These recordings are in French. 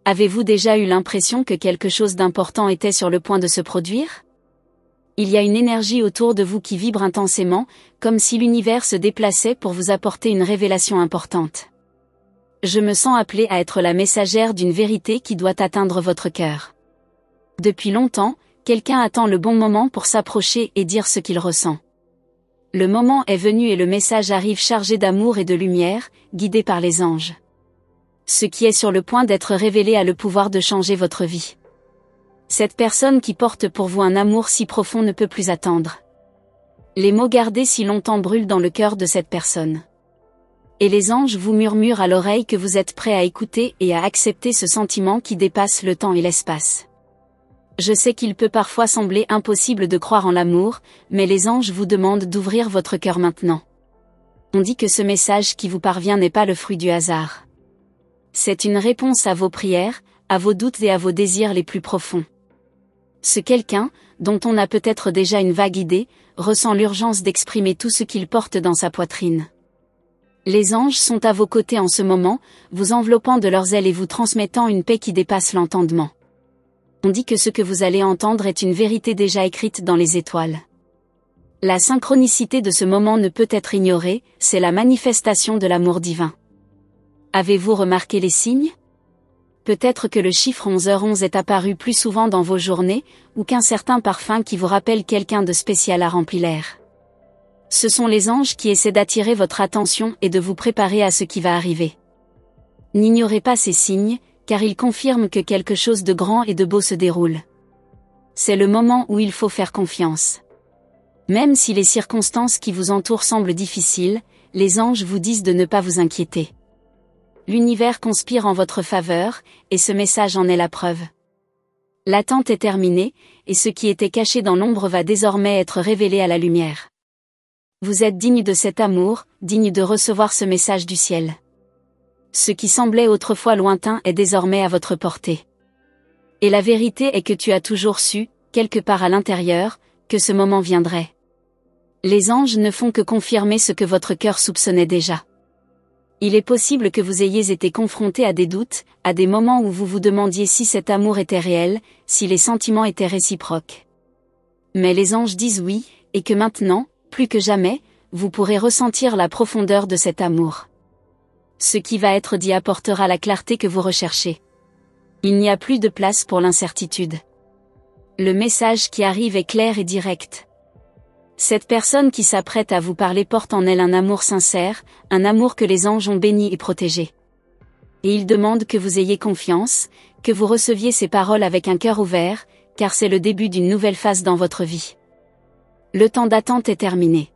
Avez-vous déjà eu l'impression que quelque chose d'important était sur le point de se produire? Il y a une énergie autour de vous qui vibre intensément, comme si l'univers se déplaçait pour vous apporter une révélation importante. Je me sens appelée à être la messagère d'une vérité qui doit atteindre votre cœur. Depuis longtemps, quelqu'un attend le bon moment pour s'approcher et dire ce qu'il ressent. Le moment est venu et le message arrive chargé d'amour et de lumière, guidé par les anges. Ce qui est sur le point d'être révélé a le pouvoir de changer votre vie. Cette personne qui porte pour vous un amour si profond ne peut plus attendre. Les mots gardés si longtemps brûlent dans le cœur de cette personne. Et les anges vous murmurent à l'oreille que vous êtes prêt à écouter et à accepter ce sentiment qui dépasse le temps et l'espace. Je sais qu'il peut parfois sembler impossible de croire en l'amour, mais les anges vous demandent d'ouvrir votre cœur maintenant. On dit que ce message qui vous parvient n'est pas le fruit du hasard. C'est une réponse à vos prières, à vos doutes et à vos désirs les plus profonds. Ce quelqu'un, dont on a peut-être déjà une vague idée, ressent l'urgence d'exprimer tout ce qu'il porte dans sa poitrine. Les anges sont à vos côtés en ce moment, vous enveloppant de leurs ailes et vous transmettant une paix qui dépasse l'entendement. On dit que ce que vous allez entendre est une vérité déjà écrite dans les étoiles. La synchronicité de ce moment ne peut être ignorée, c'est la manifestation de l'amour divin. Avez-vous remarqué les signes? Peut-être que le chiffre 11h11 est apparu plus souvent dans vos journées, ou qu'un certain parfum qui vous rappelle quelqu'un de spécial a rempli l'air. Ce sont les anges qui essaient d'attirer votre attention et de vous préparer à ce qui va arriver. N'ignorez pas ces signes, car ils confirment que quelque chose de grand et de beau se déroule. C'est le moment où il faut faire confiance. Même si les circonstances qui vous entourent semblent difficiles, les anges vous disent de ne pas vous inquiéter. L'univers conspire en votre faveur, et ce message en est la preuve. L'attente est terminée, et ce qui était caché dans l'ombre va désormais être révélé à la lumière. Vous êtes digne de cet amour, digne de recevoir ce message du ciel. Ce qui semblait autrefois lointain est désormais à votre portée. Et la vérité est que tu as toujours su, quelque part à l'intérieur, que ce moment viendrait. Les anges ne font que confirmer ce que votre cœur soupçonnait déjà. Il est possible que vous ayez été confronté à des doutes, à des moments où vous vous demandiez si cet amour était réel, si les sentiments étaient réciproques. Mais les anges disent oui, et que maintenant, plus que jamais, vous pourrez ressentir la profondeur de cet amour. Ce qui va être dit apportera la clarté que vous recherchez. Il n'y a plus de place pour l'incertitude. Le message qui arrive est clair et direct. Cette personne qui s'apprête à vous parler porte en elle un amour sincère, un amour que les anges ont béni et protégé. Et il demande que vous ayez confiance, que vous receviez ces paroles avec un cœur ouvert, car c'est le début d'une nouvelle phase dans votre vie. Le temps d'attente est terminé.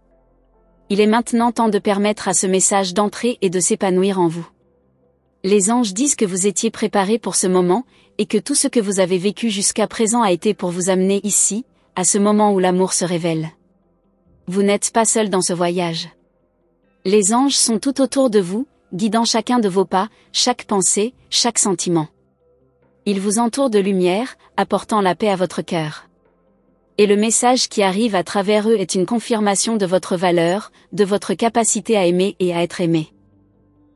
Il est maintenant temps de permettre à ce message d'entrer et de s'épanouir en vous. Les anges disent que vous étiez préparé pour ce moment, et que tout ce que vous avez vécu jusqu'à présent a été pour vous amener ici, à ce moment où l'amour se révèle. Vous n'êtes pas seul dans ce voyage. Les anges sont tout autour de vous, guidant chacun de vos pas, chaque pensée, chaque sentiment. Ils vous entourent de lumière, apportant la paix à votre cœur. Et le message qui arrive à travers eux est une confirmation de votre valeur, de votre capacité à aimer et à être aimé.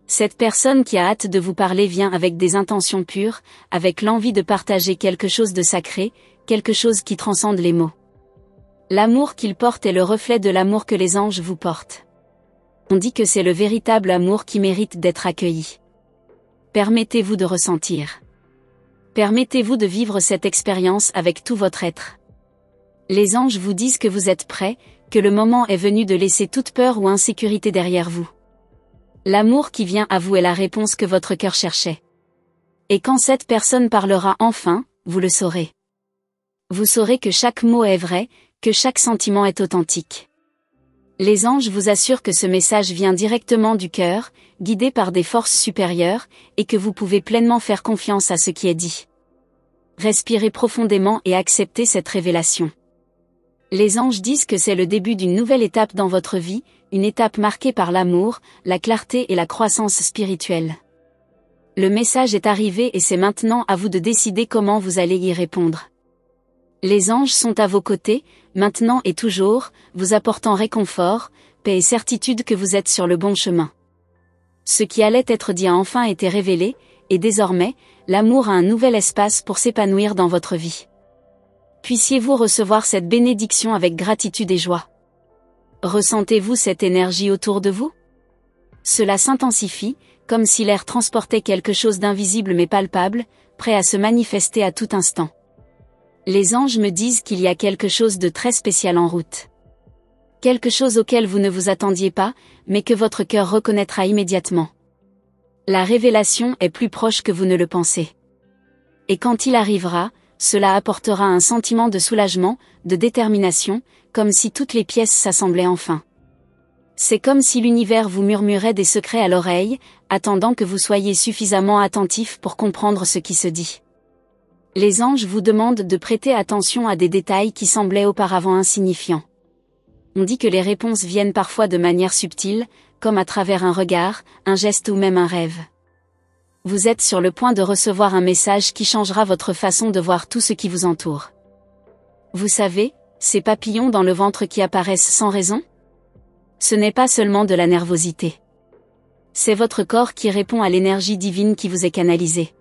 Cette personne qui a hâte de vous parler vient avec des intentions pures, avec l'envie de partager quelque chose de sacré, quelque chose qui transcende les mots. L'amour qu'il porte est le reflet de l'amour que les anges vous portent. On dit que c'est le véritable amour qui mérite d'être accueilli. Permettez-vous de ressentir. Permettez-vous de vivre cette expérience avec tout votre être. Les anges vous disent que vous êtes prêts, que le moment est venu de laisser toute peur ou insécurité derrière vous. L'amour qui vient à vous est la réponse que votre cœur cherchait. Et quand cette personne parlera enfin, vous le saurez. Vous saurez que chaque mot est vrai, que chaque sentiment est authentique. Les anges vous assurent que ce message vient directement du cœur, guidé par des forces supérieures, et que vous pouvez pleinement faire confiance à ce qui est dit. Respirez profondément et acceptez cette révélation. Les anges disent que c'est le début d'une nouvelle étape dans votre vie, une étape marquée par l'amour, la clarté et la croissance spirituelle. Le message est arrivé et c'est maintenant à vous de décider comment vous allez y répondre. Les anges sont à vos côtés, maintenant et toujours, vous apportant réconfort, paix et certitude que vous êtes sur le bon chemin. Ce qui allait être dit a enfin été révélé, et désormais, l'amour a un nouvel espace pour s'épanouir dans votre vie. Puissiez-vous recevoir cette bénédiction avec gratitude et joie. Ressentez-vous cette énergie autour de vous? Cela s'intensifie, comme si l'air transportait quelque chose d'invisible mais palpable, prêt à se manifester à tout instant. Les anges me disent qu'il y a quelque chose de très spécial en route. Quelque chose auquel vous ne vous attendiez pas, mais que votre cœur reconnaîtra immédiatement. La révélation est plus proche que vous ne le pensez. Et quand il arrivera, cela apportera un sentiment de soulagement, de détermination, comme si toutes les pièces s'assemblaient enfin. C'est comme si l'univers vous murmurait des secrets à l'oreille, attendant que vous soyez suffisamment attentif pour comprendre ce qui se dit. Les anges vous demandent de prêter attention à des détails qui semblaient auparavant insignifiants. On dit que les réponses viennent parfois de manière subtile, comme à travers un regard, un geste ou même un rêve. Vous êtes sur le point de recevoir un message qui changera votre façon de voir tout ce qui vous entoure. Vous savez, ces papillons dans le ventre qui apparaissent sans raison? Ce n'est pas seulement de la nervosité. C'est votre corps qui répond à l'énergie divine qui vous est canalisée.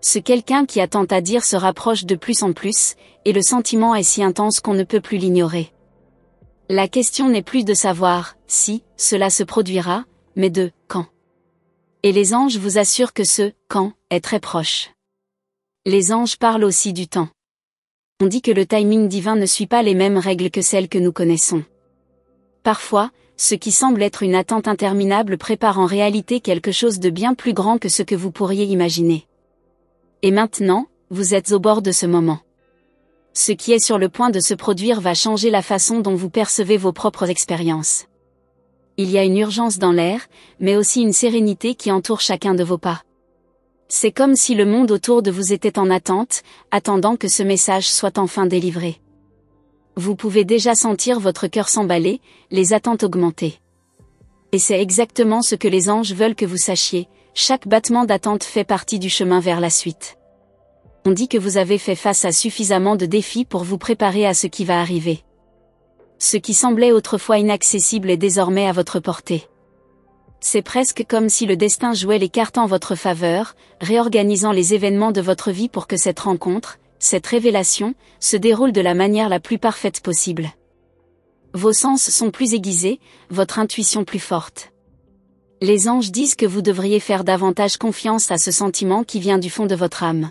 Ce quelqu'un qui a tant à dire se rapproche de plus en plus, et le sentiment est si intense qu'on ne peut plus l'ignorer. La question n'est plus de savoir si cela se produira, mais de quand. Et les anges vous assurent que ce quand est très proche. Les anges parlent aussi du temps. On dit que le timing divin ne suit pas les mêmes règles que celles que nous connaissons. Parfois, ce qui semble être une attente interminable prépare en réalité quelque chose de bien plus grand que ce que vous pourriez imaginer. Et maintenant, vous êtes au bord de ce moment. Ce qui est sur le point de se produire va changer la façon dont vous percevez vos propres expériences. Il y a une urgence dans l'air, mais aussi une sérénité qui entoure chacun de vos pas. C'est comme si le monde autour de vous était en attente, attendant que ce message soit enfin délivré. Vous pouvez déjà sentir votre cœur s'emballer, les attentes augmenter. Et c'est exactement ce que les anges veulent que vous sachiez, chaque battement d'attente fait partie du chemin vers la suite. On dit que vous avez fait face à suffisamment de défis pour vous préparer à ce qui va arriver. Ce qui semblait autrefois inaccessible est désormais à votre portée. C'est presque comme si le destin jouait les cartes en votre faveur, réorganisant les événements de votre vie pour que cette rencontre, cette révélation, se déroule de la manière la plus parfaite possible. Vos sens sont plus aiguisés, votre intuition plus forte. Les anges disent que vous devriez faire davantage confiance à ce sentiment qui vient du fond de votre âme.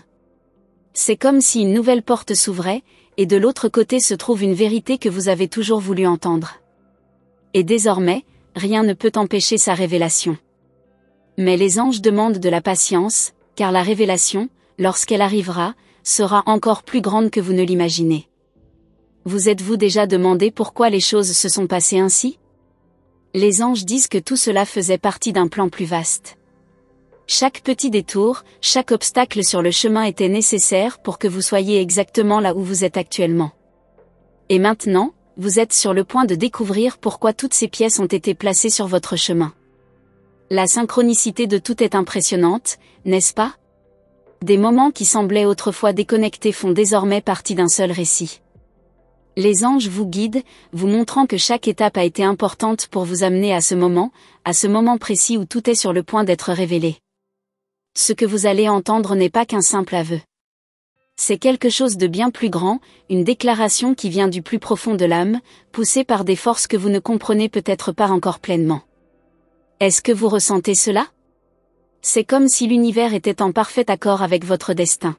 C'est comme si une nouvelle porte s'ouvrait, et de l'autre côté se trouve une vérité que vous avez toujours voulu entendre. Et désormais, rien ne peut empêcher sa révélation. Mais les anges demandent de la patience, car la révélation, lorsqu'elle arrivera, sera encore plus grande que vous ne l'imaginez. Vous êtes-vous déjà demandé pourquoi les choses se sont passées ainsi? Les anges disent que tout cela faisait partie d'un plan plus vaste. Chaque petit détour, chaque obstacle sur le chemin était nécessaire pour que vous soyez exactement là où vous êtes actuellement. Et maintenant, vous êtes sur le point de découvrir pourquoi toutes ces pièces ont été placées sur votre chemin. La synchronicité de tout est impressionnante, n'est-ce pas? Des moments qui semblaient autrefois déconnectés font désormais partie d'un seul récit. Les anges vous guident, vous montrant que chaque étape a été importante pour vous amener à ce moment précis où tout est sur le point d'être révélé. Ce que vous allez entendre n'est pas qu'un simple aveu. C'est quelque chose de bien plus grand, une déclaration qui vient du plus profond de l'âme, poussée par des forces que vous ne comprenez peut-être pas encore pleinement. Est-ce que vous ressentez cela? C'est comme si l'univers était en parfait accord avec votre destin.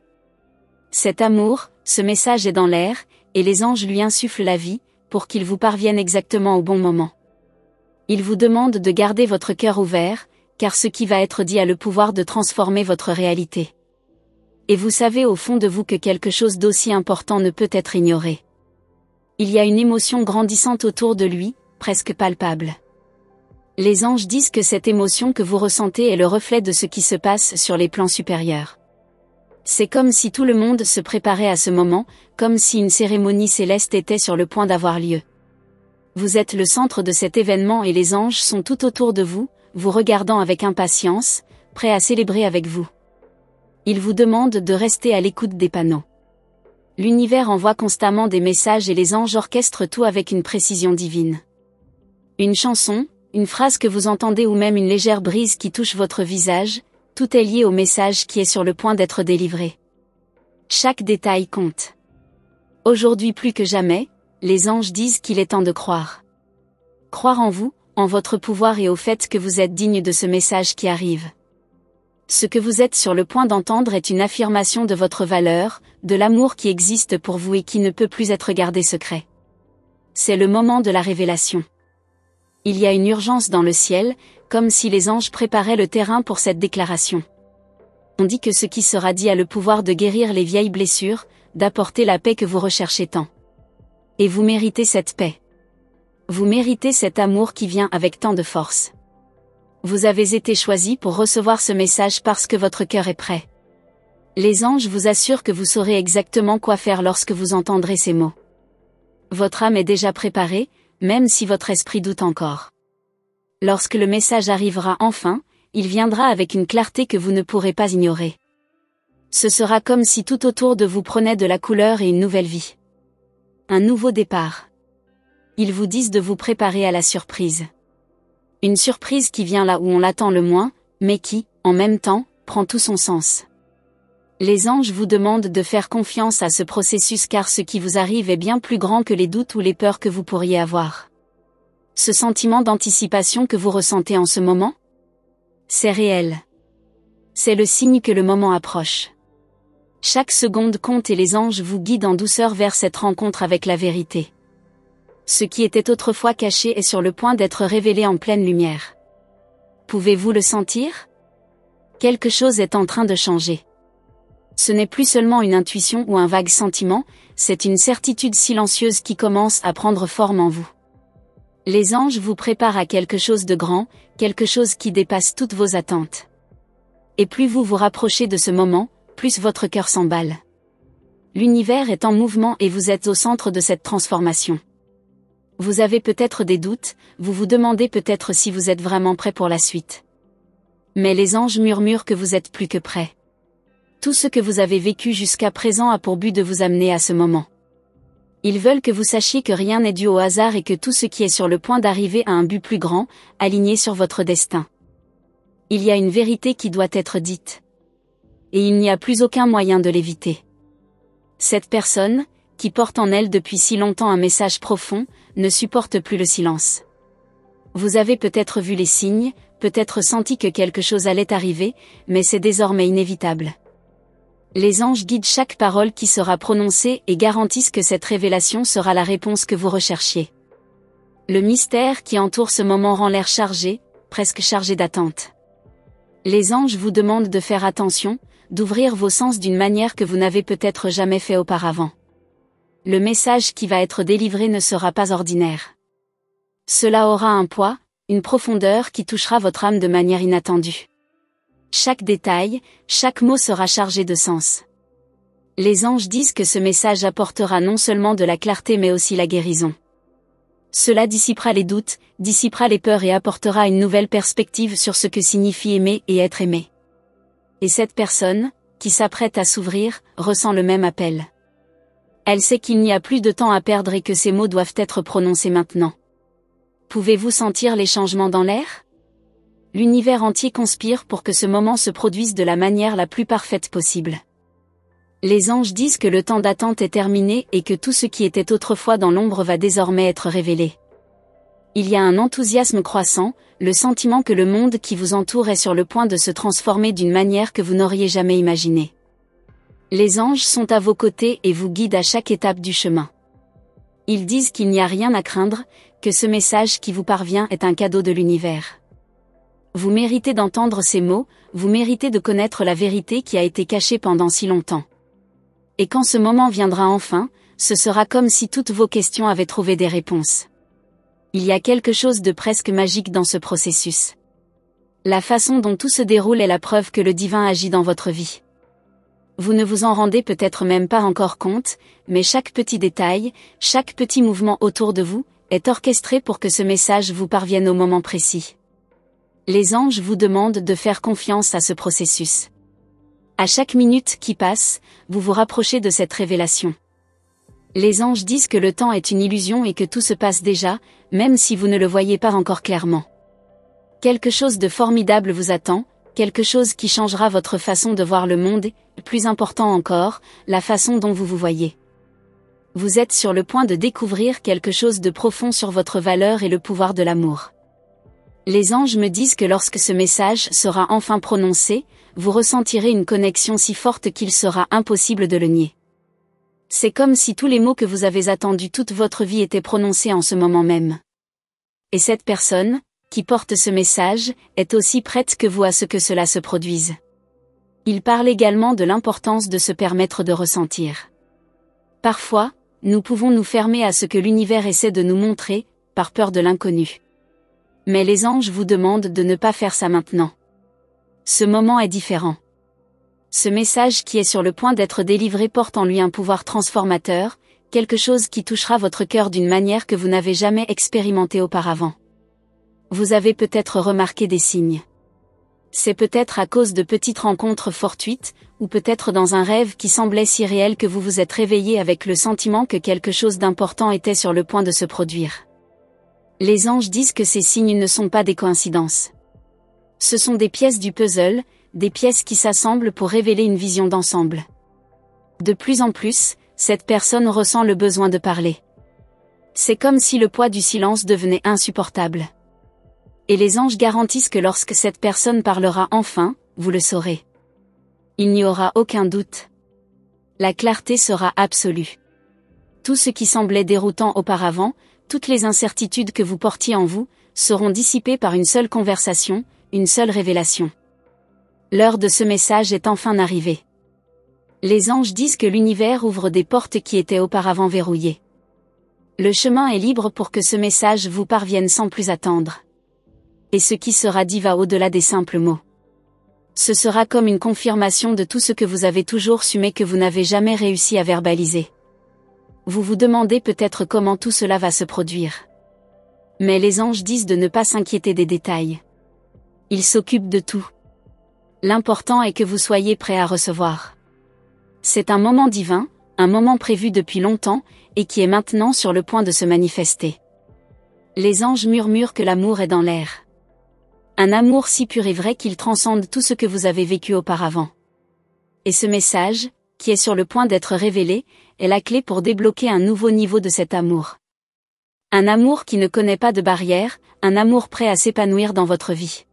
Cet amour, ce message est dans l'air, et les anges lui insufflent la vie, pour qu'il vous parvienne exactement au bon moment. Ils vous demandent de garder votre cœur ouvert, car ce qui va être dit a le pouvoir de transformer votre réalité. Et vous savez au fond de vous que quelque chose d'aussi important ne peut être ignoré. Il y a une émotion grandissante autour de lui, presque palpable. Les anges disent que cette émotion que vous ressentez est le reflet de ce qui se passe sur les plans supérieurs. C'est comme si tout le monde se préparait à ce moment, comme si une cérémonie céleste était sur le point d'avoir lieu. Vous êtes le centre de cet événement et les anges sont tout autour de vous, vous regardant avec impatience, prêts à célébrer avec vous. Ils vous demandent de rester à l'écoute des panneaux. L'univers envoie constamment des messages et les anges orchestrent tout avec une précision divine. Une chanson, une phrase que vous entendez ou même une légère brise qui touche votre visage, Tout est lié au message qui est sur le point d'être délivré. Chaque détail compte. Aujourd'hui plus que jamais, les anges disent qu'il est temps de croire. Croire en vous, en votre pouvoir et au fait que vous êtes digne de ce message qui arrive. Ce que vous êtes sur le point d'entendre est une affirmation de votre valeur, de l'amour qui existe pour vous et qui ne peut plus être gardé secret. C'est le moment de la révélation. Il y a une urgence dans le ciel, comme si les anges préparaient le terrain pour cette déclaration. On dit que ce qui sera dit a le pouvoir de guérir les vieilles blessures, d'apporter la paix que vous recherchez tant. Et vous méritez cette paix. Vous méritez cet amour qui vient avec tant de force. Vous avez été choisi pour recevoir ce message parce que votre cœur est prêt. Les anges vous assurent que vous saurez exactement quoi faire lorsque vous entendrez ces mots. Votre âme est déjà préparée, même si votre esprit doute encore. Lorsque le message arrivera enfin, il viendra avec une clarté que vous ne pourrez pas ignorer. Ce sera comme si tout autour de vous prenait de la couleur et une nouvelle vie. Un nouveau départ. Ils vous disent de vous préparer à la surprise. Une surprise qui vient là où on l'attend le moins, mais qui, en même temps, prend tout son sens. Les anges vous demandent de faire confiance à ce processus car ce qui vous arrive est bien plus grand que les doutes ou les peurs que vous pourriez avoir. Ce sentiment d'anticipation que vous ressentez en ce moment? C'est réel. C'est le signe que le moment approche. Chaque seconde compte et les anges vous guident en douceur vers cette rencontre avec la vérité. Ce qui était autrefois caché est sur le point d'être révélé en pleine lumière. Pouvez-vous le sentir? Quelque chose est en train de changer. Ce n'est plus seulement une intuition ou un vague sentiment, c'est une certitude silencieuse qui commence à prendre forme en vous. Les anges vous préparent à quelque chose de grand, quelque chose qui dépasse toutes vos attentes. Et plus vous vous rapprochez de ce moment, plus votre cœur s'emballe. L'univers est en mouvement et vous êtes au centre de cette transformation. Vous avez peut-être des doutes, vous vous demandez peut-être si vous êtes vraiment prêt pour la suite. Mais les anges murmurent que vous êtes plus que prêt. Tout ce que vous avez vécu jusqu'à présent a pour but de vous amener à ce moment. Ils veulent que vous sachiez que rien n'est dû au hasard et que tout ce qui est sur le point d'arriver a un but plus grand, aligné sur votre destin. Il y a une vérité qui doit être dite. Et il n'y a plus aucun moyen de l'éviter. Cette personne, qui porte en elle depuis si longtemps un message profond, ne supporte plus le silence. Vous avez peut-être vu les signes, peut-être senti que quelque chose allait arriver, mais c'est désormais inévitable. Les anges guident chaque parole qui sera prononcée et garantissent que cette révélation sera la réponse que vous recherchiez. Le mystère qui entoure ce moment rend l'air chargé, presque chargé d'attente. Les anges vous demandent de faire attention, d'ouvrir vos sens d'une manière que vous n'avez peut-être jamais fait auparavant. Le message qui va être délivré ne sera pas ordinaire. Cela aura un poids, une profondeur qui touchera votre âme de manière inattendue. Chaque détail, chaque mot sera chargé de sens. Les anges disent que ce message apportera non seulement de la clarté mais aussi la guérison. Cela dissipera les doutes, dissipera les peurs et apportera une nouvelle perspective sur ce que signifie aimer et être aimé. Et cette personne, qui s'apprête à s'ouvrir, ressent le même appel. Elle sait qu'il n'y a plus de temps à perdre et que ces mots doivent être prononcés maintenant. Pouvez-vous sentir les changements dans l'air? L'univers entier conspire pour que ce moment se produise de la manière la plus parfaite possible. Les anges disent que le temps d'attente est terminé et que tout ce qui était autrefois dans l'ombre va désormais être révélé. Il y a un enthousiasme croissant, le sentiment que le monde qui vous entoure est sur le point de se transformer d'une manière que vous n'auriez jamais imaginée. Les anges sont à vos côtés et vous guident à chaque étape du chemin. Ils disent qu'il n'y a rien à craindre, que ce message qui vous parvient est un cadeau de l'univers. Vous méritez d'entendre ces mots, vous méritez de connaître la vérité qui a été cachée pendant si longtemps. Et quand ce moment viendra enfin, ce sera comme si toutes vos questions avaient trouvé des réponses. Il y a quelque chose de presque magique dans ce processus. La façon dont tout se déroule est la preuve que le divin agit dans votre vie. Vous ne vous en rendez peut-être même pas encore compte, mais chaque petit détail, chaque petit mouvement autour de vous, est orchestré pour que ce message vous parvienne au moment précis. Les anges vous demandent de faire confiance à ce processus. À chaque minute qui passe, vous vous rapprochez de cette révélation. Les anges disent que le temps est une illusion et que tout se passe déjà, même si vous ne le voyez pas encore clairement. Quelque chose de formidable vous attend, quelque chose qui changera votre façon de voir le monde, et, plus important encore, la façon dont vous vous voyez. Vous êtes sur le point de découvrir quelque chose de profond sur votre valeur et le pouvoir de l'amour. Les anges me disent que lorsque ce message sera enfin prononcé, vous ressentirez une connexion si forte qu'il sera impossible de le nier. C'est comme si tous les mots que vous avez attendus toute votre vie étaient prononcés en ce moment même. Et cette personne, qui porte ce message, est aussi prête que vous à ce que cela se produise. Il parle également de l'importance de se permettre de ressentir. Parfois, nous pouvons nous fermer à ce que l'univers essaie de nous montrer, par peur de l'inconnu. Mais les anges vous demandent de ne pas faire ça maintenant. Ce moment est différent. Ce message qui est sur le point d'être délivré porte en lui un pouvoir transformateur, quelque chose qui touchera votre cœur d'une manière que vous n'avez jamais expérimentée auparavant. Vous avez peut-être remarqué des signes. C'est peut-être à cause de petites rencontres fortuites, ou peut-être dans un rêve qui semblait si réel que vous vous êtes réveillé avec le sentiment que quelque chose d'important était sur le point de se produire. Les anges disent que ces signes ne sont pas des coïncidences. Ce sont des pièces du puzzle, des pièces qui s'assemblent pour révéler une vision d'ensemble. De plus en plus, cette personne ressent le besoin de parler. C'est comme si le poids du silence devenait insupportable. Et les anges garantissent que lorsque cette personne parlera enfin, vous le saurez. Il n'y aura aucun doute. La clarté sera absolue. Tout ce qui semblait déroutant auparavant, toutes les incertitudes que vous portiez en vous, seront dissipées par une seule conversation, une seule révélation. L'heure de ce message est enfin arrivée. Les anges disent que l'univers ouvre des portes qui étaient auparavant verrouillées. Le chemin est libre pour que ce message vous parvienne sans plus attendre. Et ce qui sera dit va au-delà des simples mots. Ce sera comme une confirmation de tout ce que vous avez toujours su mais que vous n'avez jamais réussi à verbaliser. Vous vous demandez peut-être comment tout cela va se produire. Mais les anges disent de ne pas s'inquiéter des détails. Ils s'occupent de tout. L'important est que vous soyez prêt à recevoir. C'est un moment divin, un moment prévu depuis longtemps, et qui est maintenant sur le point de se manifester. Les anges murmurent que l'amour est dans l'air. Un amour si pur et vrai qu'il transcende tout ce que vous avez vécu auparavant. Et ce message, qui est sur le point d'être révélé, est la clé pour débloquer un nouveau niveau de cet amour. Un amour qui ne connaît pas de barrières, un amour prêt à s'épanouir dans votre vie.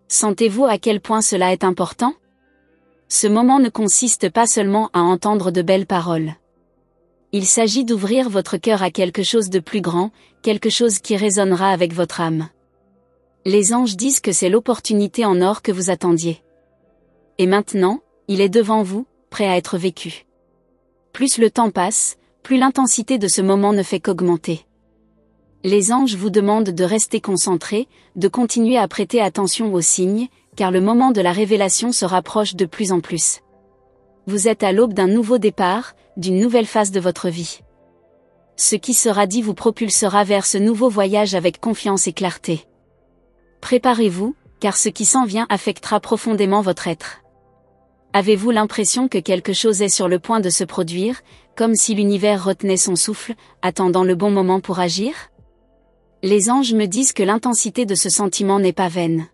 Sentez-vous à quel point cela est important ? Ce moment ne consiste pas seulement à entendre de belles paroles. Il s'agit d'ouvrir votre cœur à quelque chose de plus grand, quelque chose qui résonnera avec votre âme. Les anges disent que c'est l'opportunité en or que vous attendiez. Et maintenant, il est devant vous, prêt à être vécu. Plus le temps passe, plus l'intensité de ce moment ne fait qu'augmenter. Les anges vous demandent de rester concentrés, de continuer à prêter attention aux signes, car le moment de la révélation se rapproche de plus en plus. Vous êtes à l'aube d'un nouveau départ, d'une nouvelle phase de votre vie. Ce qui sera dit vous propulsera vers ce nouveau voyage avec confiance et clarté. Préparez-vous, car ce qui s'en vient affectera profondément votre être. Avez-vous l'impression que quelque chose est sur le point de se produire, comme si l'univers retenait son souffle, attendant le bon moment pour agir ? Les anges me disent que l'intensité de ce sentiment n'est pas vaine.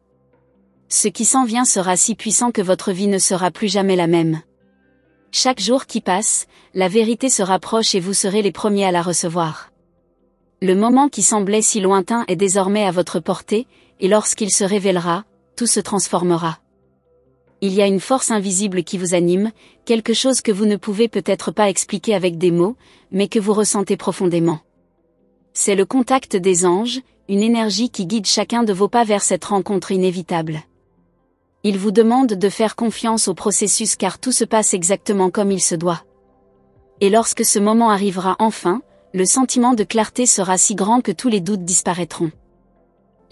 Ce qui s'en vient sera si puissant que votre vie ne sera plus jamais la même. Chaque jour qui passe, la vérité se rapproche et vous serez les premiers à la recevoir. Le moment qui semblait si lointain est désormais à votre portée, et lorsqu'il se révélera, tout se transformera. Il y a une force invisible qui vous anime, quelque chose que vous ne pouvez peut-être pas expliquer avec des mots, mais que vous ressentez profondément. C'est le contact des anges, une énergie qui guide chacun de vos pas vers cette rencontre inévitable. Ils vous demandent de faire confiance au processus car tout se passe exactement comme il se doit. Et lorsque ce moment arrivera enfin, le sentiment de clarté sera si grand que tous les doutes disparaîtront.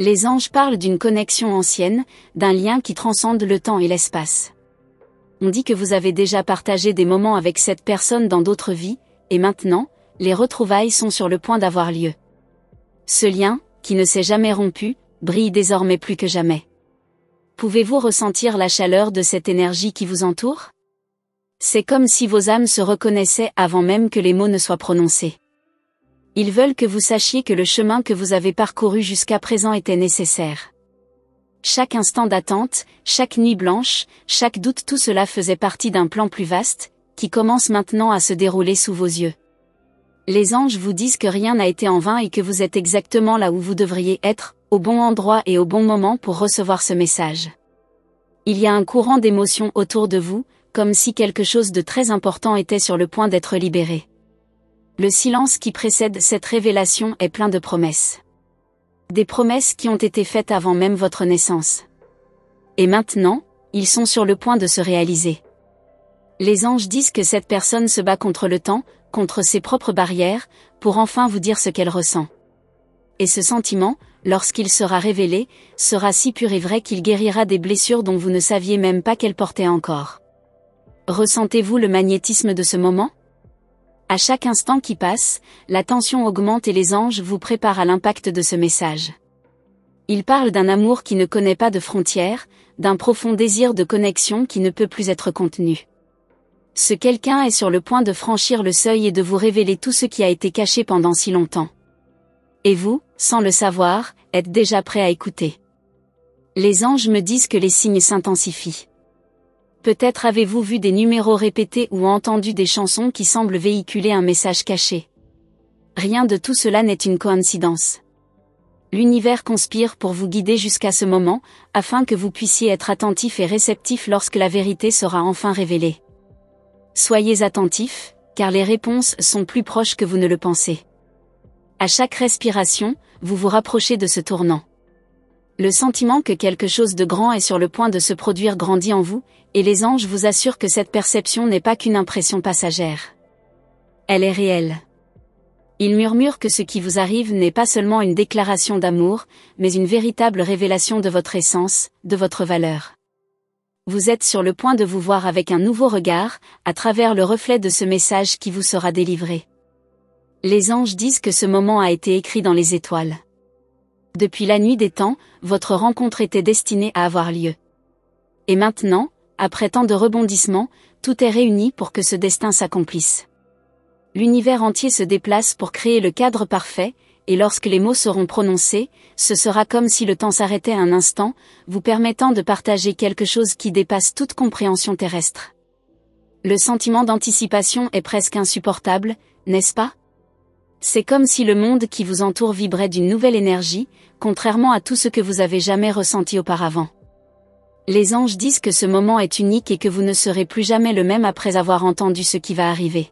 Les anges parlent d'une connexion ancienne, d'un lien qui transcende le temps et l'espace. On dit que vous avez déjà partagé des moments avec cette personne dans d'autres vies, et maintenant, les retrouvailles sont sur le point d'avoir lieu. Ce lien, qui ne s'est jamais rompu, brille désormais plus que jamais. Pouvez-vous ressentir la chaleur de cette énergie qui vous entoure ? C'est comme si vos âmes se reconnaissaient avant même que les mots ne soient prononcés. Ils veulent que vous sachiez que le chemin que vous avez parcouru jusqu'à présent était nécessaire. Chaque instant d'attente, chaque nuit blanche, chaque doute, tout cela faisait partie d'un plan plus vaste, qui commence maintenant à se dérouler sous vos yeux. Les anges vous disent que rien n'a été en vain et que vous êtes exactement là où vous devriez être, au bon endroit et au bon moment pour recevoir ce message. Il y a un courant d'émotions autour de vous, comme si quelque chose de très important était sur le point d'être libéré. Le silence qui précède cette révélation est plein de promesses. Des promesses qui ont été faites avant même votre naissance. Et maintenant, ils sont sur le point de se réaliser. Les anges disent que cette personne se bat contre le temps, contre ses propres barrières, pour enfin vous dire ce qu'elle ressent. Et ce sentiment, lorsqu'il sera révélé, sera si pur et vrai qu'il guérira des blessures dont vous ne saviez même pas qu'elles portaient encore. Ressentez-vous le magnétisme de ce moment ? À chaque instant qui passe, la tension augmente et les anges vous préparent à l'impact de ce message. Ils parlent d'un amour qui ne connaît pas de frontières, d'un profond désir de connexion qui ne peut plus être contenu. Ce quelqu'un est sur le point de franchir le seuil et de vous révéler tout ce qui a été caché pendant si longtemps. Et vous, sans le savoir, êtes déjà prêt à écouter. Les anges me disent que les signes s'intensifient. Peut-être avez-vous vu des numéros répétés ou entendu des chansons qui semblent véhiculer un message caché. Rien de tout cela n'est une coïncidence. L'univers conspire pour vous guider jusqu'à ce moment, afin que vous puissiez être attentif et réceptif lorsque la vérité sera enfin révélée. Soyez attentifs, car les réponses sont plus proches que vous ne le pensez. À chaque respiration, vous vous rapprochez de ce tournant. Le sentiment que quelque chose de grand est sur le point de se produire grandit en vous, et les anges vous assurent que cette perception n'est pas qu'une impression passagère. Elle est réelle. Ils murmurent que ce qui vous arrive n'est pas seulement une déclaration d'amour, mais une véritable révélation de votre essence, de votre valeur. Vous êtes sur le point de vous voir avec un nouveau regard, à travers le reflet de ce message qui vous sera délivré. Les anges disent que ce moment a été écrit dans les étoiles. Depuis la nuit des temps, votre rencontre était destinée à avoir lieu. Et maintenant, après tant de rebondissements, tout est réuni pour que ce destin s'accomplisse. L'univers entier se déplace pour créer le cadre parfait, et lorsque les mots seront prononcés, ce sera comme si le temps s'arrêtait un instant, vous permettant de partager quelque chose qui dépasse toute compréhension terrestre. Le sentiment d'anticipation est presque insupportable, n'est-ce pas ? C'est comme si le monde qui vous entoure vibrait d'une nouvelle énergie, contrairement à tout ce que vous avez jamais ressenti auparavant. Les anges disent que ce moment est unique et que vous ne serez plus jamais le même après avoir entendu ce qui va arriver.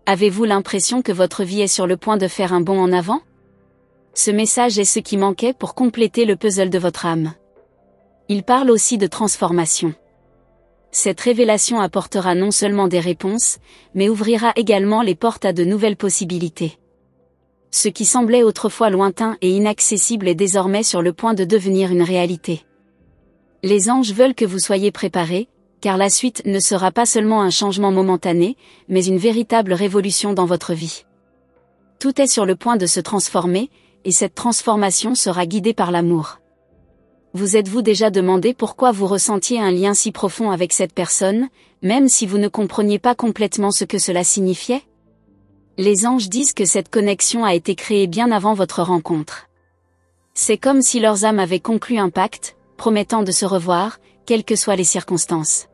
Avez-vous l'impression que votre vie est sur le point de faire un bond en avant ? Ce message est ce qui manquait pour compléter le puzzle de votre âme. Il parle aussi de transformation. Cette révélation apportera non seulement des réponses, mais ouvrira également les portes à de nouvelles possibilités. Ce qui semblait autrefois lointain et inaccessible est désormais sur le point de devenir une réalité. Les anges veulent que vous soyez préparés, car la suite ne sera pas seulement un changement momentané, mais une véritable révolution dans votre vie. Tout est sur le point de se transformer, et cette transformation sera guidée par l'amour. Vous êtes-vous déjà demandé pourquoi vous ressentiez un lien si profond avec cette personne, même si vous ne compreniez pas complètement ce que cela signifiait ? Les anges disent que cette connexion a été créée bien avant votre rencontre. C'est comme si leurs âmes avaient conclu un pacte, promettant de se revoir, quelles que soient les circonstances.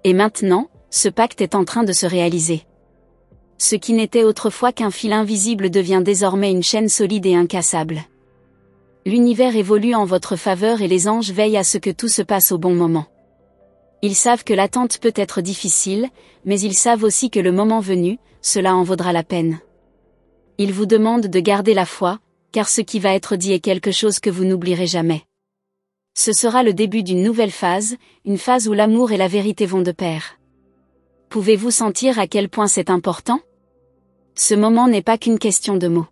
Et maintenant, ce pacte est en train de se réaliser. Ce qui n'était autrefois qu'un fil invisible devient désormais une chaîne solide et incassable. L'univers évolue en votre faveur et les anges veillent à ce que tout se passe au bon moment. Ils savent que l'attente peut être difficile, mais ils savent aussi que le moment venu, cela en vaudra la peine. Ils vous demandent de garder la foi, car ce qui va être dit est quelque chose que vous n'oublierez jamais. Ce sera le début d'une nouvelle phase, une phase où l'amour et la vérité vont de pair. Pouvez-vous sentir à quel point c'est important ? Ce moment n'est pas qu'une question de mots.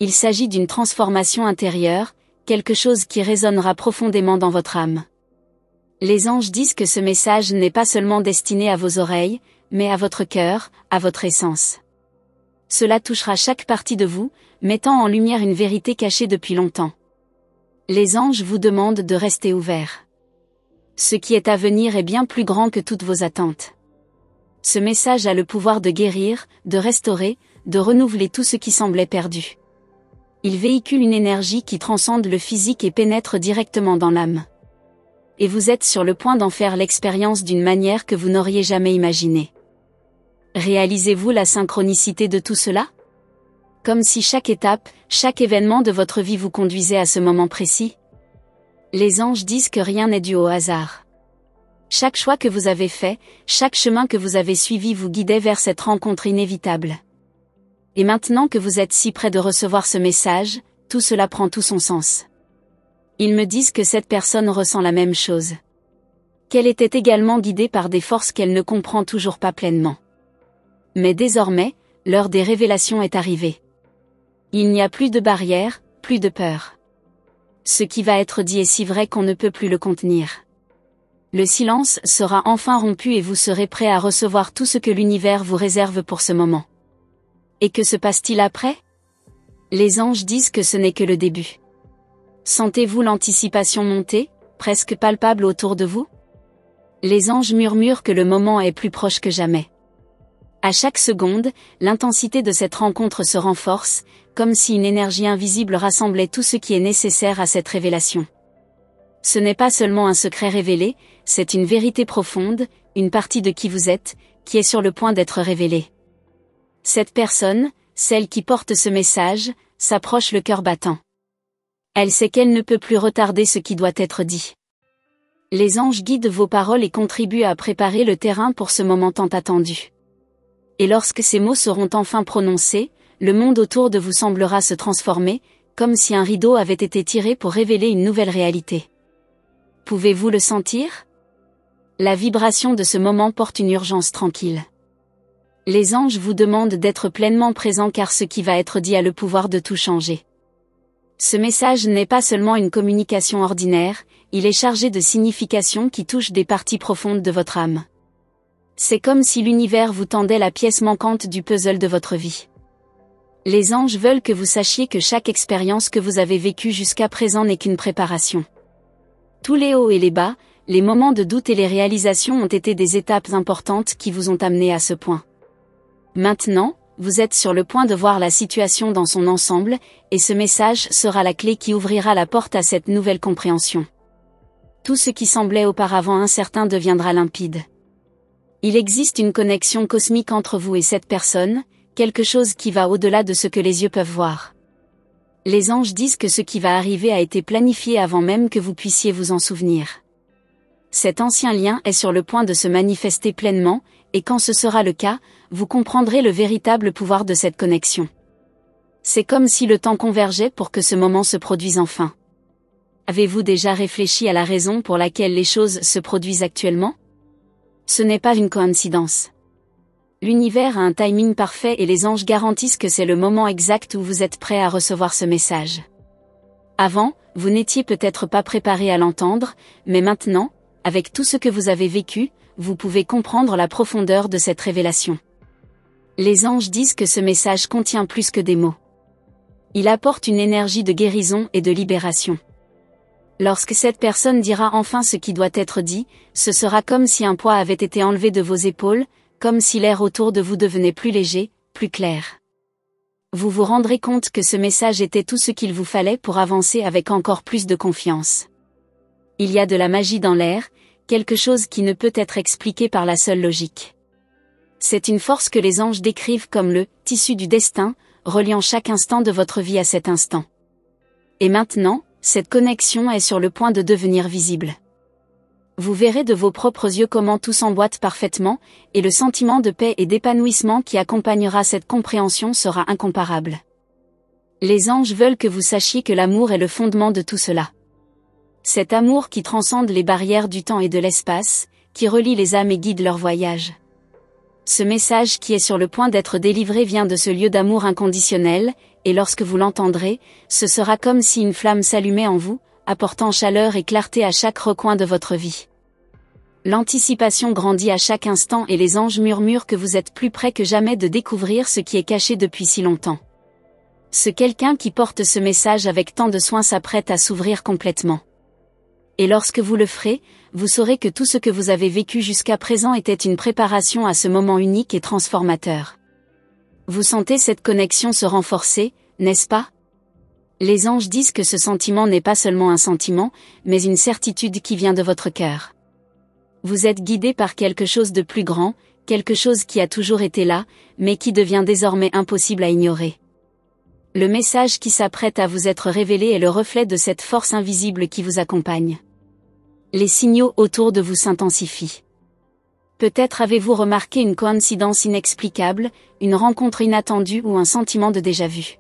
Il s'agit d'une transformation intérieure, quelque chose qui résonnera profondément dans votre âme. Les anges disent que ce message n'est pas seulement destiné à vos oreilles, mais à votre cœur, à votre essence. Cela touchera chaque partie de vous, mettant en lumière une vérité cachée depuis longtemps. Les anges vous demandent de rester ouverts. Ce qui est à venir est bien plus grand que toutes vos attentes. Ce message a le pouvoir de guérir, de restaurer, de renouveler tout ce qui semblait perdu. Il véhicule une énergie qui transcende le physique et pénètre directement dans l'âme. Et vous êtes sur le point d'en faire l'expérience d'une manière que vous n'auriez jamais imaginée. Réalisez-vous la synchronicité de tout cela? Comme si chaque étape, chaque événement de votre vie vous conduisait à ce moment précis. Les anges disent que rien n'est dû au hasard. Chaque choix que vous avez fait, chaque chemin que vous avez suivi vous guidait vers cette rencontre inévitable. Et maintenant que vous êtes si près de recevoir ce message, tout cela prend tout son sens. Ils me disent que cette personne ressent la même chose. Qu'elle était également guidée par des forces qu'elle ne comprend toujours pas pleinement. Mais désormais, l'heure des révélations est arrivée. Il n'y a plus de barrières, plus de peur. Ce qui va être dit est si vrai qu'on ne peut plus le contenir. Le silence sera enfin rompu et vous serez prêt à recevoir tout ce que l'univers vous réserve pour ce moment. Et que se passe-t-il après? Les anges disent que ce n'est que le début. Sentez-vous l'anticipation monter, presque palpable autour de vous? Les anges murmurent que le moment est plus proche que jamais. À chaque seconde, l'intensité de cette rencontre se renforce, comme si une énergie invisible rassemblait tout ce qui est nécessaire à cette révélation. Ce n'est pas seulement un secret révélé, c'est une vérité profonde, une partie de qui vous êtes, qui est sur le point d'être révélée. Cette personne, celle qui porte ce message, s'approche le cœur battant. Elle sait qu'elle ne peut plus retarder ce qui doit être dit. Les anges guident vos paroles et contribuent à préparer le terrain pour ce moment tant attendu. Et lorsque ces mots seront enfin prononcés, le monde autour de vous semblera se transformer, comme si un rideau avait été tiré pour révéler une nouvelle réalité. Pouvez-vous le sentir? La vibration de ce moment porte une urgence tranquille. Les anges vous demandent d'être pleinement présents car ce qui va être dit a le pouvoir de tout changer. Ce message n'est pas seulement une communication ordinaire, il est chargé de significations qui touchent des parties profondes de votre âme. C'est comme si l'univers vous tendait la pièce manquante du puzzle de votre vie. Les anges veulent que vous sachiez que chaque expérience que vous avez vécue jusqu'à présent n'est qu'une préparation. Tous les hauts et les bas, les moments de doute et les réalisations ont été des étapes importantes qui vous ont amené à ce point. Maintenant, vous êtes sur le point de voir la situation dans son ensemble, et ce message sera la clé qui ouvrira la porte à cette nouvelle compréhension. Tout ce qui semblait auparavant incertain deviendra limpide. Il existe une connexion cosmique entre vous et cette personne, quelque chose qui va au-delà de ce que les yeux peuvent voir. Les anges disent que ce qui va arriver a été planifié avant même que vous puissiez vous en souvenir. Cet ancien lien est sur le point de se manifester pleinement, et quand ce sera le cas, vous comprendrez le véritable pouvoir de cette connexion. C'est comme si le temps convergeait pour que ce moment se produise enfin. Avez-vous déjà réfléchi à la raison pour laquelle les choses se produisent actuellement? Ce n'est pas une coïncidence. L'univers a un timing parfait et les anges garantissent que c'est le moment exact où vous êtes prêt à recevoir ce message. Avant, vous n'étiez peut-être pas préparé à l'entendre, mais maintenant, avec tout ce que vous avez vécu, vous pouvez comprendre la profondeur de cette révélation. Les anges disent que ce message contient plus que des mots. Il apporte une énergie de guérison et de libération. Lorsque cette personne dira enfin ce qui doit être dit, ce sera comme si un poids avait été enlevé de vos épaules, comme si l'air autour de vous devenait plus léger, plus clair. Vous vous rendrez compte que ce message était tout ce qu'il vous fallait pour avancer avec encore plus de confiance. Il y a de la magie dans l'air, quelque chose qui ne peut être expliqué par la seule logique. C'est une force que les anges décrivent comme le « tissu du destin », reliant chaque instant de votre vie à cet instant. Et maintenant, cette connexion est sur le point de devenir visible. Vous verrez de vos propres yeux comment tout s'emboîte parfaitement, et le sentiment de paix et d'épanouissement qui accompagnera cette compréhension sera incomparable. Les anges veulent que vous sachiez que l'amour est le fondement de tout cela. Cet amour qui transcende les barrières du temps et de l'espace, qui relie les âmes et guide leur voyage. Ce message qui est sur le point d'être délivré vient de ce lieu d'amour inconditionnel, et lorsque vous l'entendrez, ce sera comme si une flamme s'allumait en vous, apportant chaleur et clarté à chaque recoin de votre vie. L'anticipation grandit à chaque instant et les anges murmurent que vous êtes plus près que jamais de découvrir ce qui est caché depuis si longtemps. Ce quelqu'un qui porte ce message avec tant de soin s'apprête à s'ouvrir complètement. Et lorsque vous le ferez, vous saurez que tout ce que vous avez vécu jusqu'à présent était une préparation à ce moment unique et transformateur. Vous sentez cette connexion se renforcer, n'est-ce pas? Les anges disent que ce sentiment n'est pas seulement un sentiment, mais une certitude qui vient de votre cœur. Vous êtes guidé par quelque chose de plus grand, quelque chose qui a toujours été là, mais qui devient désormais impossible à ignorer. Le message qui s'apprête à vous être révélé est le reflet de cette force invisible qui vous accompagne. Les signaux autour de vous s'intensifient. Peut-être avez-vous remarqué une coïncidence inexplicable, une rencontre inattendue ou un sentiment de déjà-vu.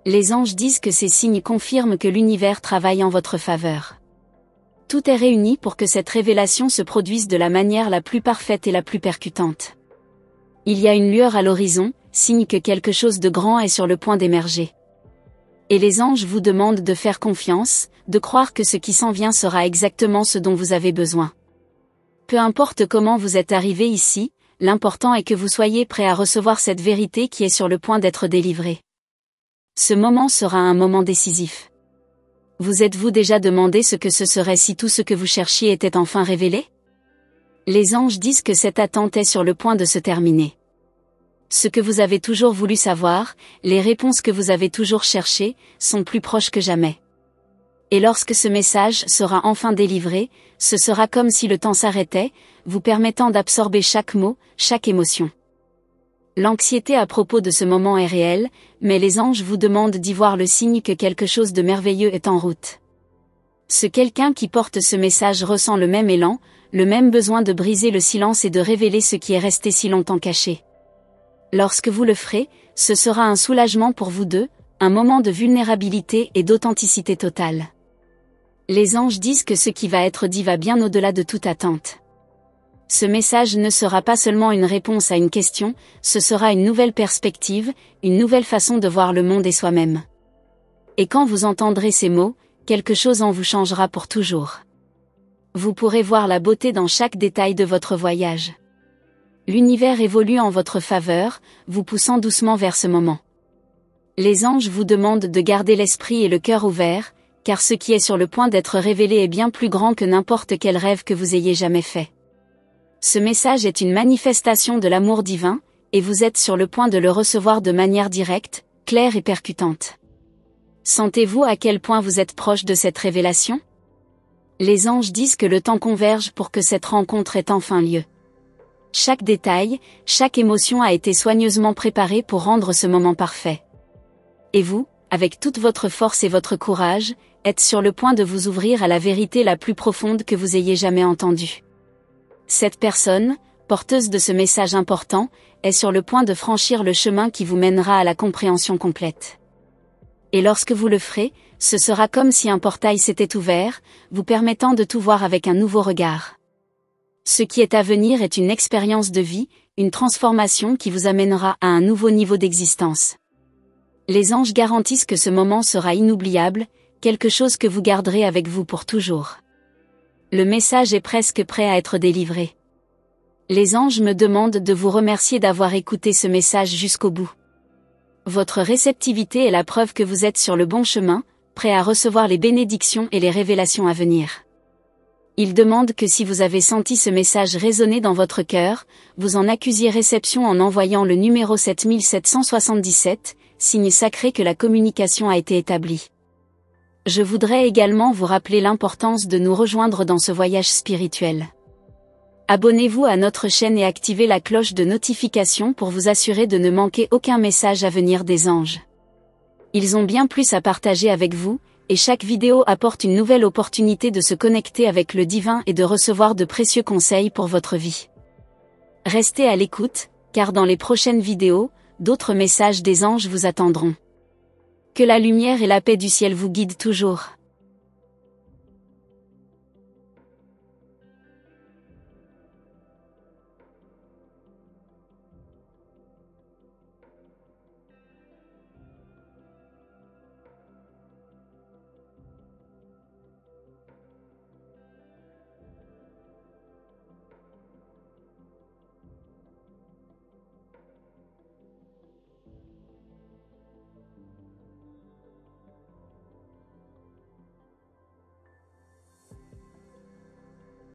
Les anges disent que ces signes confirment que l'univers travaille en votre faveur. Tout est réuni pour que cette révélation se produise de la manière la plus parfaite et la plus percutante. Il y a une lueur à l'horizon, signe que quelque chose de grand est sur le point d'émerger. Et les anges vous demandent de faire confiance, de croire que ce qui s'en vient sera exactement ce dont vous avez besoin. Peu importe comment vous êtes arrivé ici, l'important est que vous soyez prêt à recevoir cette vérité qui est sur le point d'être délivrée. Ce moment sera un moment décisif. Vous êtes-vous déjà demandé ce que ce serait si tout ce que vous cherchiez était enfin révélé? Les anges disent que cette attente est sur le point de se terminer. Ce que vous avez toujours voulu savoir, les réponses que vous avez toujours cherchées, sont plus proches que jamais. Et lorsque ce message sera enfin délivré, ce sera comme si le temps s'arrêtait, vous permettant d'absorber chaque mot, chaque émotion. L'anxiété à propos de ce moment est réelle, mais les anges vous demandent d'y voir le signe que quelque chose de merveilleux est en route. Ce quelqu'un qui porte ce message ressent le même élan, le même besoin de briser le silence et de révéler ce qui est resté si longtemps caché. Lorsque vous le ferez, ce sera un soulagement pour vous deux, un moment de vulnérabilité et d'authenticité totale. Les anges disent que ce qui va être dit va bien au-delà de toute attente. Ce message ne sera pas seulement une réponse à une question, ce sera une nouvelle perspective, une nouvelle façon de voir le monde et soi-même. Et quand vous entendrez ces mots, quelque chose en vous changera pour toujours. Vous pourrez voir la beauté dans chaque détail de votre voyage. L'univers évolue en votre faveur, vous poussant doucement vers ce moment. Les anges vous demandent de garder l'esprit et le cœur ouverts, car ce qui est sur le point d'être révélé est bien plus grand que n'importe quel rêve que vous ayez jamais fait. Ce message est une manifestation de l'amour divin, et vous êtes sur le point de le recevoir de manière directe, claire et percutante. Sentez-vous à quel point vous êtes proche de cette révélation? Les anges disent que le temps converge pour que cette rencontre ait enfin lieu. Chaque détail, chaque émotion a été soigneusement préparée pour rendre ce moment parfait. Et vous, avec toute votre force et votre courage, êtes sur le point de vous ouvrir à la vérité la plus profonde que vous ayez jamais entendue. Cette personne, porteuse de ce message important, est sur le point de franchir le chemin qui vous mènera à la compréhension complète. Et lorsque vous le ferez, ce sera comme si un portail s'était ouvert, vous permettant de tout voir avec un nouveau regard. Ce qui est à venir est une expérience de vie, une transformation qui vous amènera à un nouveau niveau d'existence. Les anges garantissent que ce moment sera inoubliable, quelque chose que vous garderez avec vous pour toujours. Le message est presque prêt à être délivré. Les anges me demandent de vous remercier d'avoir écouté ce message jusqu'au bout. Votre réceptivité est la preuve que vous êtes sur le bon chemin, prêt à recevoir les bénédictions et les révélations à venir. Ils demandent que si vous avez senti ce message résonner dans votre cœur, vous en accusiez réception en envoyant le numéro 7777, signe sacré que la communication a été établie. Je voudrais également vous rappeler l'importance de nous rejoindre dans ce voyage spirituel. Abonnez-vous à notre chaîne et activez la cloche de notification pour vous assurer de ne manquer aucun message à venir des anges. Ils ont bien plus à partager avec vous, et chaque vidéo apporte une nouvelle opportunité de se connecter avec le divin et de recevoir de précieux conseils pour votre vie. Restez à l'écoute, car dans les prochaines vidéos, d'autres messages des anges vous attendront. Que la lumière et la paix du ciel vous guident toujours.